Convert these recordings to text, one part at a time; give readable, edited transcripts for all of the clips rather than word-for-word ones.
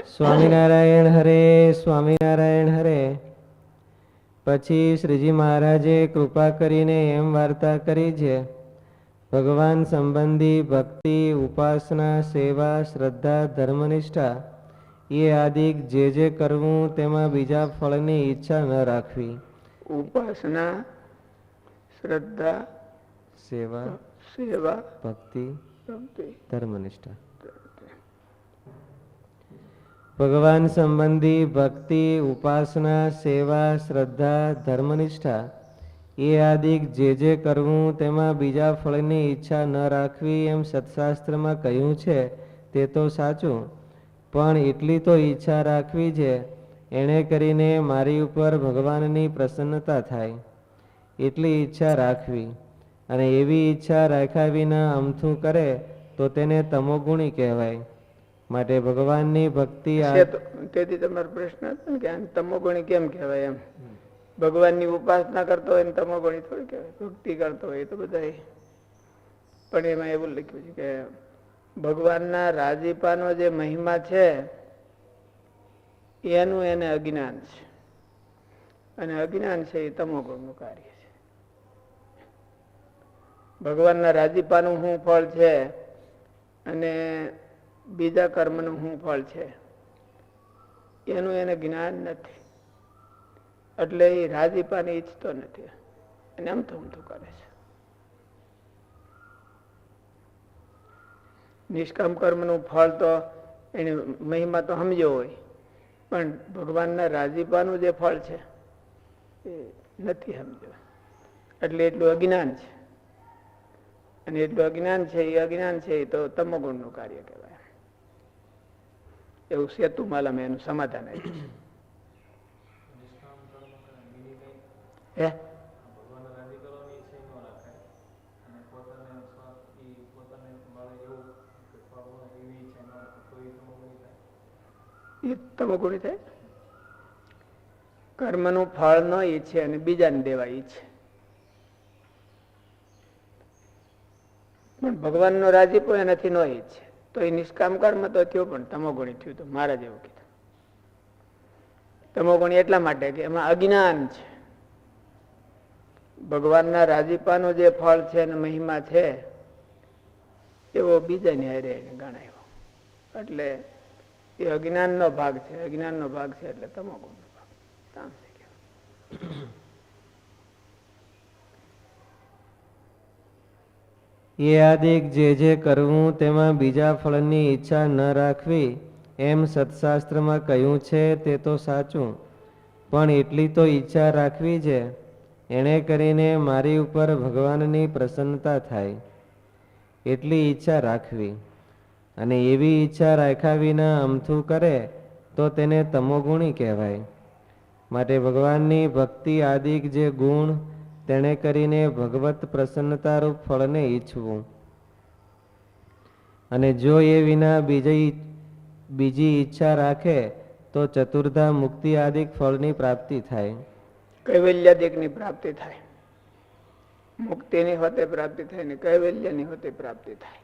સ્વામિનારાયણ હરે, સ્વામિનારાયણ હરે. પછી શ્રીજી મહારાજે કૃપા કરીને એમ વાર્તા કરી છે. ભગવાન સંબંધી ભક્તિ, ઉપાસના, સેવા, શ્રદ્ધા, ધર્મનિષ્ઠા એ આદિક જે કરવું તેમાં બીજા ફળની ઈચ્છા ન રાખવી. ઉપાસના, શ્રદ્ધા, સેવા, ભક્તિ, ધર્મનિષ્ઠા. ભગવાન સંબંધી ભક્તિ, ઉપાસના, સેવા, શ્રદ્ધા, ધર્મનિષ્ઠા એ આદિક જે કરવું તેમાં બીજા ફળની ઈચ્છા ન રાખવી એમ સત્શાસ્ત્રમાં કહ્યું છે તે તો સાચું, પણ એટલી તો ઈચ્છા રાખવી છે એણે કરીને મારી ઉપર ભગવાનની પ્રસન્નતા થાય એટલી ઈચ્છા રાખવી. અને એવી ઈચ્છા રાખ્યા વિના અમથું કરે તો તેને તમોગુણી કહેવાય. માટે ભગવાનની ભક્તિ. તેથી તમારો પ્રશ્ન હતો ને કે તમોગુણી કેમ કહેવાય? એમ ભગવાનની ઉપાસના કરતો હોય ને તમોગુણી થોડી કહેવાય, ભક્તિ કરતો હોય તો બધા. પણ એમાં એવું લખ્યું છે કે ભગવાનના રાજીપાનો જે મહિમા છે એનું એને અજ્ઞાન છે, અને અજ્ઞાન છે એ તમોગુણનું કાર્ય છે. ભગવાનના રાજીપાનું શું ફળ છે અને બીજા કર્મનું શું ફળ છે એનું એને જ્ઞાન નથી, એટલે એ રાજીપાને ઈચ્છતો નથી અને અમથું કરે છે. નિષ્કામ કર્મનું ફળ તો એને મહિમા તો સમજ્યો હોય, પણ ભગવાનના રાજીપાનું જે ફળ છે એ નથી સમજ્યો, એટલે એટલું અજ્ઞાન છે. અને એટલું અજ્ઞાન છે એ તો તમોગુણનું કાર્ય કહેવાય. એવું સેતુમાલામાં એનું સમાધાન આપ્યું છે. એ તમોગુણી થાય. કર્મનું ફળ ન ઈચ્છે અને બીજાને દેવા ઈચ્છે. પણ ભગવાનનો રાજીપો એનાથી ન ઈચ્છે તો એ નિષ્કામ કર્મ તો થયું, પણ તમોગુણી થયું. તો મહારાજ એવું કીધું તમોગુણી એટલા માટે કે એમાં અજ્ઞાન છે. ભગવાનના રાજીપાનું જે ફળ છે અને મહિમા છે એવો બીજાની હારે ગણાયો, એટલે એ અજ્ઞાનનો ભાગ છે. અજ્ઞાનનો ભાગ છે એટલે તમોગુણનો ભાગ. તામસી કહેવાય. એ આદિક જે કરવું તેમાં બીજા ફળની ઈચ્છા ન રાખવી એમ સત્શાસ્ત્રમાં કહ્યું છે તે તો સાચું, પણ એટલી તો ઈચ્છા રાખવી છે એણે કરીને મારી ઉપર ભગવાનની પ્રસન્નતા થાય એટલી ઈચ્છા રાખવી. અને એવી ઈચ્છા રાખ્યા વિના અમથું કરે તો તેને તમોગુણી કહેવાય. માટે ભગવાનની ભક્તિ આદિક જે ગુણ તેણે કરીને ભગવત પ્રસન્નતારૂપ ફળને ઈચ્છવું, અને જો એ વિના બીજી ઈચ્છા રાખે તો ચતુર્ધા મુક્તિ આદિક ફળની પ્રાપ્તિ થાય. કૈવલ્યાદિકની પ્રાપ્તિ થાય. મુક્તિની હોતે પ્રાપ્તિ થાય ને કૈવલ્યની હોતે પ્રાપ્તિ થાય,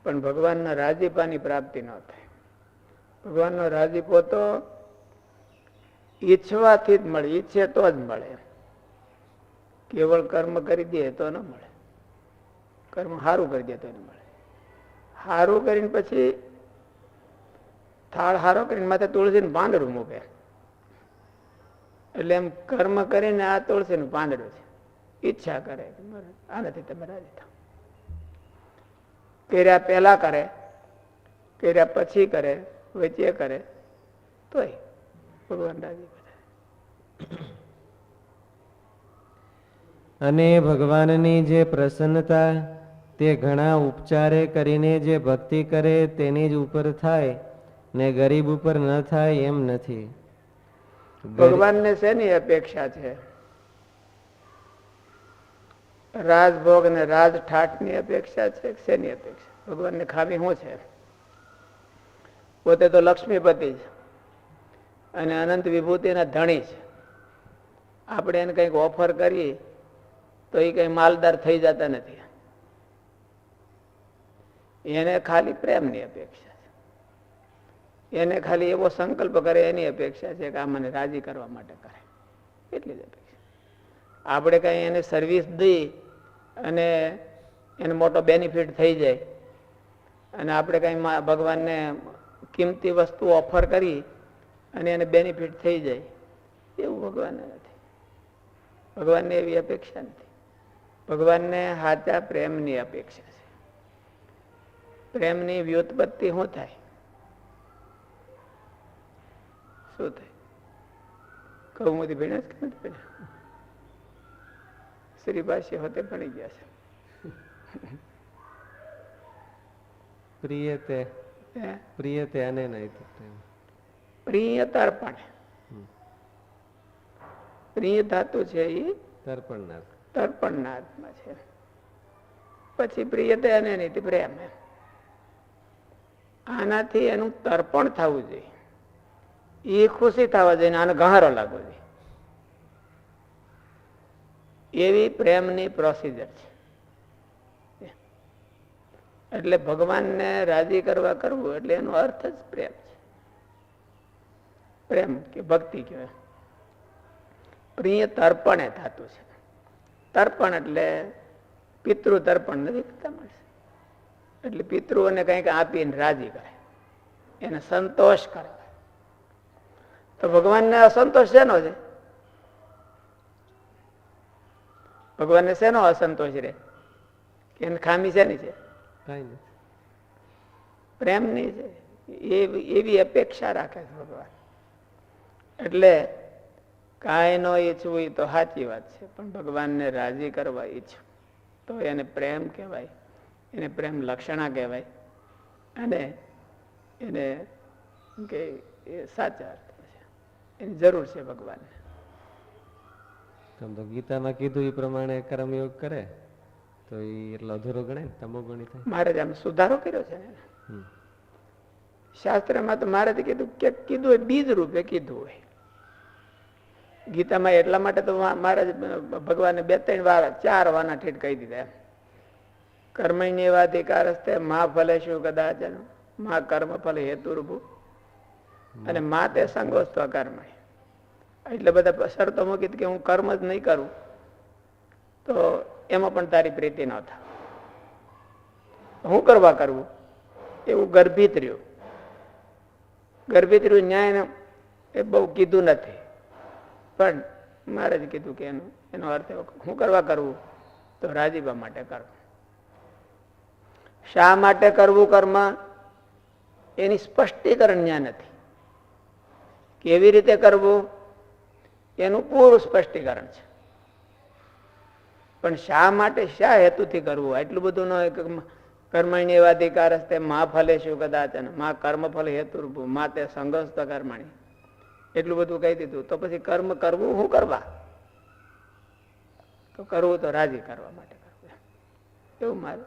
પણ ભગવાનના રાજીપાની પ્રાપ્તિ ન થાય. ભગવાનનો રાજીપો તો ઈચ્છવાથી જ મળે, ઈચ્છે તો જ મળે. કેવળ કર્મ કરી દે તો ન મળે, કર્મ સારું કરી દે તો ન મળે. સારું કરીને પછી થાળ હારો કરીને માથે તુલસીનું પાંદડું મૂકે, એટલે એમ કર્મ કરીને આ તુલસીનું પાંદડું છે. ઈચ્છા કરે આનાથી તમે રાજી થાવ. કર્યા પહેલા કરે, કર્યા પછી કરે, વચ્ચે કરે તોય ભગવાન રાજી કરે. અને ભગવાનની જે પ્રસન્નતા તે ઘણા ઉપચારે કરીને જે ભક્તિ કરે તેની જ ઉપર થાય ને ગરીબ ઉપર ન થાય એમ નથી. ભગવાનને શેની અપેક્ષા છે? રાજભોગ ને રાજઠાઠ ની અપેક્ષા છે? શેની અપેક્ષા? ભગવાનને ખામી શું છે? પોતે તો લક્ષ્મીપતિ છે અને અનંત વિભૂતિના ધણી છે. આપણે એને કંઈક ઓફર કરીએ તો એ કઈ માલદાર થઈ જતા નથી. એને ખાલી પ્રેમની અપેક્ષા છે. એને ખાલી એવો સંકલ્પ કરે એની અપેક્ષા છે કે આ મને રાજી કરવા માટે કરે, એટલી જ અપેક્ષા. આપણે કઈ એને સર્વિસ દઈ અને એને મોટો બેનિફિટ થઈ જાય અને આપણે કઈ ભગવાનને કિંમતી વસ્તુ ઓફર કરી અને એને બેનિફિટ થઈ જાય એવું ભગવાનને નથી. ભગવાનને એવી અપેક્ષા નથી. ભગવાનને સાચા પ્રેમની અપેક્ષા છે. પ્રેમની વ્યુત્પત્તિ શું થાય? શું થાય? કૌમુદી ભણ્યા છે કે નથી ભણ્યા? શ્રી ભાષ્ય હોતે ભણી ગયા છે. પ્રિય તે અને નહીં પ્રિય તર્પણ. પ્રિય ધાતુ છે એ તર્પણના આત્મા છે. પછી પ્રિયતા અને નહીં પ્રેમ. આનાથી એનું તર્પણ થવું જોઈએ, એ ખુશી થવા જોઈએ, આને ગહારો લાગવો જોઈએ. એવી પ્રેમની પ્રોસિજર છે. એટલે ભગવાનને રાજી કરવા કરવું એટલે એનો અર્થ જ પ્રેમ છે. પ્રેમ કે ભક્તિ કહેવાય. પ્રિય તર્પણ એ થતું છે. તર્પણ એટલે પિતૃ તર્પણ નથી કરતા માણસ. એટલે પિતૃઓને કંઈક આપીને રાજી કરે, એને સંતોષ કરે. તો ભગવાનને અસંતોષ શેનો છે? ભગવાનને શેનો અસંતોષ રહે? કે એને ખામી શેની છે? પ્રેમની છે. એવી અપેક્ષા રાખે છે ભગવાન. એટલે કાંઈ ન ઈચ્છવું એ તો સાચી વાત છે, પણ ભગવાનને રાજી કરવા ઈચ્છવું તો એને પ્રેમ કહેવાય, એને પ્રેમ લક્ષણા કહેવાય. અને એને કે એ સાચા અર્થ છે, એની જરૂર છે ભગવાનને. તો ગીતામાં કીધું એ પ્રમાણે કર્મયોગ કરે તો એ એટલો અધૂરો ગણે ને, તમો ગણી થાય. મારે આમ સુધારો કર્યો છે ને શાસ્ત્રમાં. તો મારે કીધું કે કીધું હોય બીજ રૂપે કીધું હોય. ગીતામાં એટલા માટે તો મારે ભગવાને 2-3 વાર 4 વાના ઠીઠ કહી દીધા. કર્મણ્યેવાધિકાર હસ્તે મા ફલે શું કદાચન મા કર્મ ફલ હેતુર્ભુ અને મા તે સંગોસ્ત્વ કર્મ. એટલે બધા શરતો મૂકી કે હું કર્મ જ નહીં કરું તો એમાં પણ તારી પ્રીતિ ન થાય. હું કરવા કરવું એવું ગર્ભિત રહ્યું. ગર્ભિત રહ્યું ન્યાય એ બહુ કીધું નથી, પણ મારે જ કીધું કે એનો અર્થ હું કરવા કરવું તો રાજીબા માટે કરવું. શા માટે કરવું કર્મ એની સ્પષ્ટીકરણ ન્યા નથી. કેવી રીતે કરવું એનું પૂરું સ્પષ્ટીકરણ છે, પણ શા માટે શા હેતુથી કરવું એટલું બધું ન હોય. કે કર્મણ્યેવાધિકાર હસ્તે મા ફલે શું કદાચન મા કર્મ ફલ હેતુર્ભુ મા તે સંઘસ્ત કર્મણી એટલું બધું કહી દીધું. તો પછી કર્મ કરવું શું કરવા? તો કરવું તો રાજી કરવા માટે કરવું એવું મારે.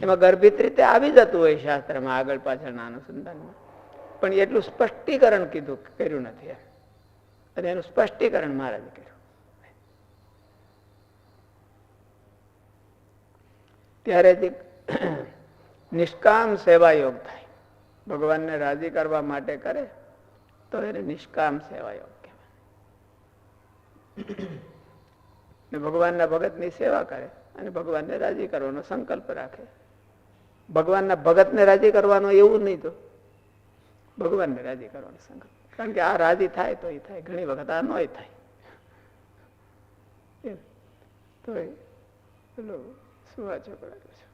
એમાં ગર્ભિત રીતે આવી જતું હોય શાસ્ત્રમાં આગળ પાછળના અનુસંધાનમાં, પણ એટલું સ્પષ્ટીકરણ કર્યું નથી. અને એનું સ્પષ્ટીકરણ મારે જ કર્યું. ત્યારે જ નિષ્કામ સેવા યોગ થાય. ભગવાનને રાજી કરવા માટે કરે તો એને નિષ્કામ સેવા યોગ કહેવાય. ભગવાનના ભગતની સેવા કરે અને ભગવાનને રાજી કરવાનો સંકલ્પ રાખે. ભગવાનના ભગતને રાજી કરવાનો એવું નહીં, તો ભગવાનને રાજી કરવાનો સંકલ્પ. કારણ કે આ રાજી થાય તો એ થાય, ઘણી વખત આ નોય થાય. તો પેલો શું વાંચો કરાયો છે.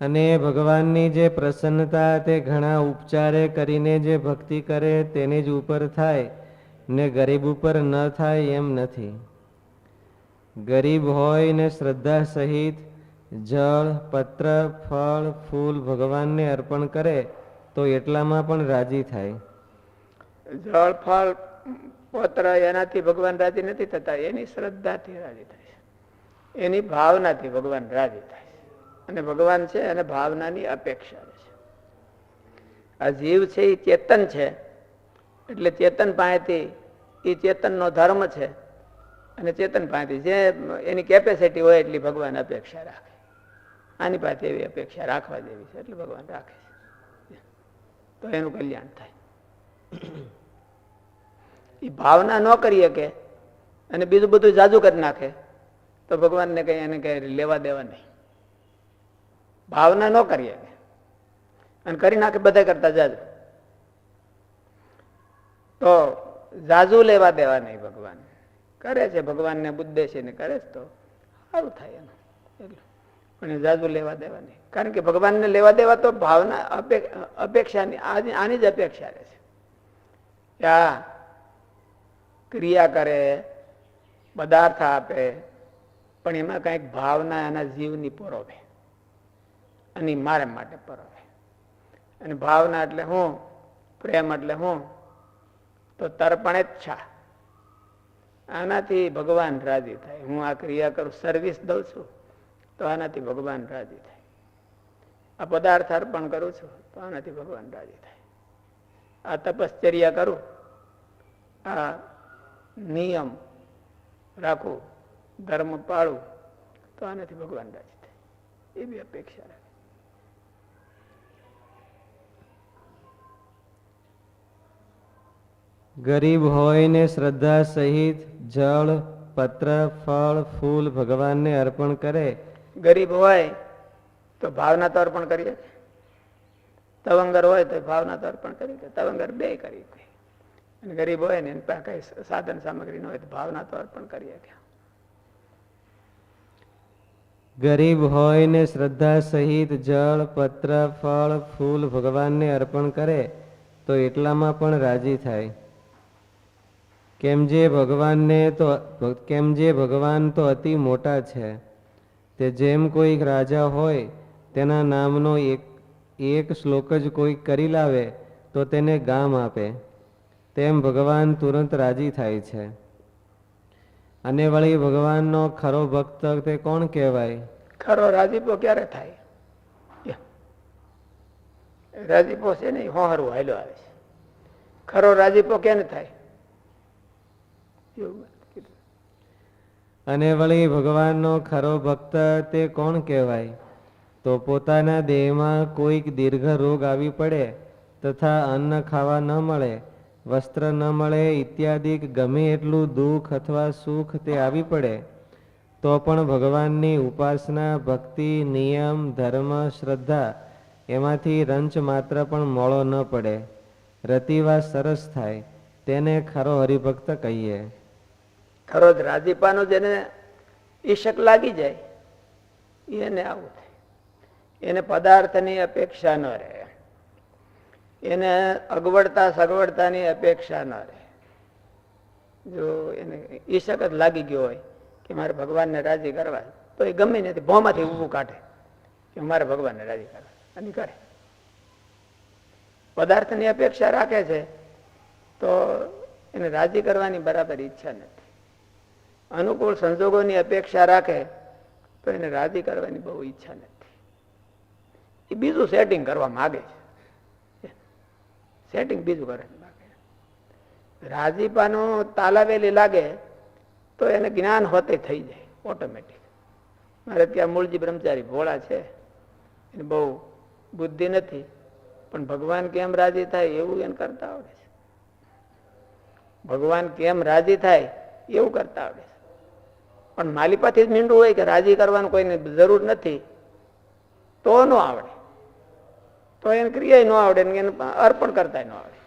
અને ભગવાનની જે પ્રસન્નતા તે ઘણા ઉપચારે કરીને જે ભક્તિ કરે તેની જ ઉપર થાય ને ગરીબ ઉપર ન થાય એમ નથી. ગરીબ હોય ને શ્રદ્ધા સહિત જળ પત્ર ફળ ફૂલ ભગવાનને અર્પણ કરે તો એટલામાં પણ રાજી થાય. જળ ફળ પત્ર એનાથી ભગવાન રાજી નથી થતા, એની શ્રદ્ધાથી રાજી થાય છે, એની ભાવનાથી ભગવાન રાજી થાય છે. અને ભગવાન છે અને ભાવનાની અપેક્ષા છે. આ જીવ છે એ ચેતન છે, એટલે ચેતન પાસેથી એ ચેતનનો ધર્મ છે અને ચેતન પાસેથી જે એની કેપેસિટી હોય એટલી ભગવાન અપેક્ષા રાખે. આની પાસે એવી અપેક્ષા રાખવા જેવી છે એટલે ભગવાન રાખે છે. તો એનું કલ્યાણ થાય. એ ભાવના ન કરી શકે અને બીજું બધું જાજુ કરી નાખે તો ભગવાનને કઈ એને કઈ લેવા દેવા નહીં. ભાવના ન કરી શકે અને કરી નાખે બધા કરતા જાજુ, તો જાજુ લેવા દેવા નહીં. ભગવાન કરે છે, ભગવાનને ઉદ્દેશીને કરે છે તો સારું થાય એનું એટલું, પણ જાજુ લેવા દેવા નહીં. કારણ કે ભગવાનને લેવા દેવા તો ભાવના અપેક્ષાની આની જ અપેક્ષા રહે છે. આ ક્રિયા કરે, પદાર્થ આપે, પણ એમાં કઈક ભાવના એના જીવની પરોવે અને મારે માટે પરોવે. અને ભાવના એટલે હું, પ્રેમ એટલે હું, તો તર્પણેચ્છા, આનાથી ભગવાન રાજી થાય. હું આ ક્રિયા કરું, સર્વિસ દઉં છું તો આનાથી ભગવાન રાજી થાય. આ પદાર્થ અર્પણ કરું છું તો આનાથી ભગવાન રાજી થાય. આ તપશ્ચર્યા કરું, આ નિયમ રાખું, ધર્મ પાળું તો આનાથી ભગવાન રાજી થાય. એ બી અપેક્ષા રાખે. ગરીબ હોય ને શ્રદ્ધા સહિત જળ, પત્ર, ફળ, ફૂલ ભગવાનને અર્પણ કરે. ગરીબ હોય તો ભાવના તો અર્પણ કરીએ, તવંગર હોય તો ભાવના તો અર્પણ કરી, તવંગર બે કરી. અને ગરીબ હોય ને એની પાસે કઈ સાધન સામગ્રી ન હોય તો ભાવના તો અર્પણ કરીએ. ગરીબ હોય ને શ્રદ્ધા સહિત જળ, પત્ર, ફળ, ફૂલ ભગવાનને અર્પણ કરે તો એટલામાં પણ રાજી થાય. કેમ જે ભગવાન તો અતિ મોટા છે. તે જેમ કોઈક રાજા હોય તેના નામનો એક શ્લોક જ કોઈક કરી લાવે તો તેને ગામ આપે, તેમ ભગવાન તુરંત રાજી થાય છે. અને વળી ભગવાનનો ખરો ભક્ત તે કોણ કહેવાય? ખરો રાજીપો ક્યારે થાય? રાજીપો છે ને હોહરું હાલ્યો આવે છે. ખરો રાજીપો કેને થાય? અને વળી ભગવાનનો ખરો ભક્ત તે કોણ કહેવાય? તો પોતાના દેહમાં કોઈક દીર્ઘ રોગ આવી પડે તથા અન્ન ખાવા ન મળે, વસ્ત્ર ન મળે ઇત્યાદિ ગમે એટલું દુઃખ અથવા સુખ તે આવી પડે તો પણ ભગવાનની ઉપાસના, ભક્તિ, નિયમ, ધર્મ, શ્રદ્ધા એમાંથી રંચ માત્ર પણ મોળો ન પડે, રતિવા સરસ થાય, તેને ખરો હરિભક્ત કહીએ. ખરો જ રાજીપાનો જેને ઈશક લાગી જાય એને આવું થાય. એને પદાર્થની અપેક્ષા ન રહે, એને અગવડતા સગવડતાની અપેક્ષા ન રહે. જો એને ઈશક જ લાગી ગયો હોય કે મારે ભગવાનને રાજી કરવા, તો એ ગમે નથી ભોમાંથી ઊભું કાઢે કે મારે ભગવાનને રાજી કરવા, અને કરે. પદાર્થની અપેક્ષા રાખે છે તો એને રાજી કરવાની બરાબર ઈચ્છા નથી. અનુકૂળ સંજોગોની અપેક્ષા રાખે તો એને રાજી કરવાની બહુ ઈચ્છા નથી. એ બીજું સેટિંગ કરવા માગે છે, સેટિંગ બીજું કરે માગે. રાજીપાનું તાલાવેલી લાગે તો એને જ્ઞાન હોતે થઈ જાય ઓટોમેટિક. મારે ત્યાં મૂળજી બ્રહ્મચારી ભોળા છે, એને બહુ બુદ્ધિ નથી, પણ ભગવાન કેમ રાજી થાય એવું એને કરતા આવડે છે. ભગવાન કેમ રાજી થાય એવું કરતા આવડે છે. પણ માલિપાથી જ મીંડું હોય કે રાજી કરવાનું કોઈને જરૂર નથી તો ન આવડે, તો એને ક્રિયા ન આવડે, એને અર્પણ કરતા ન આવડે.